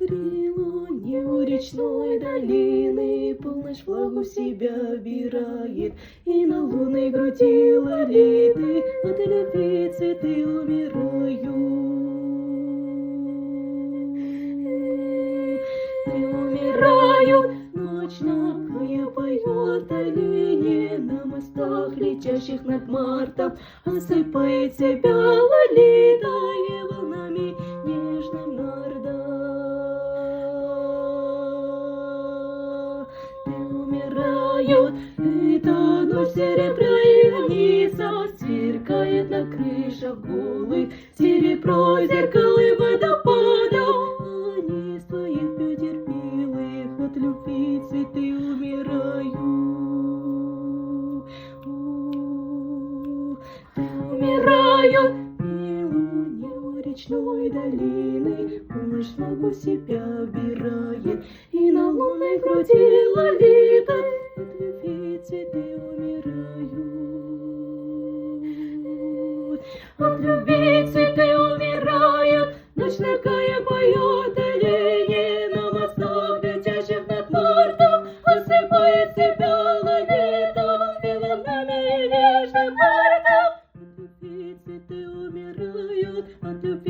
При луне у речной долины полночь влагу в себя вбирает, и на лунной груди лолиты от любви цветы умирают. И умирают, ночь ногая поет оленье на мостах, летящих над мартом, осыпает себя лолита и волнами нежным нардом. И умирают, эта ночь серебра и луница сверкает на крышах голых, серебро зеркал и водопадов. Они из твоих бедер милых от любви цветы умирают. Ты умирают, и луне у речной долины полночь влагу в себя вбирает, и на лунной груди лолита от любви цветы умирают. От любви цветы умирают, ночь ногая поет оленье на мостах, летящих над мартом, осыпает себя лолита и волнами нежным мартом. От любви цветы умирают, от любви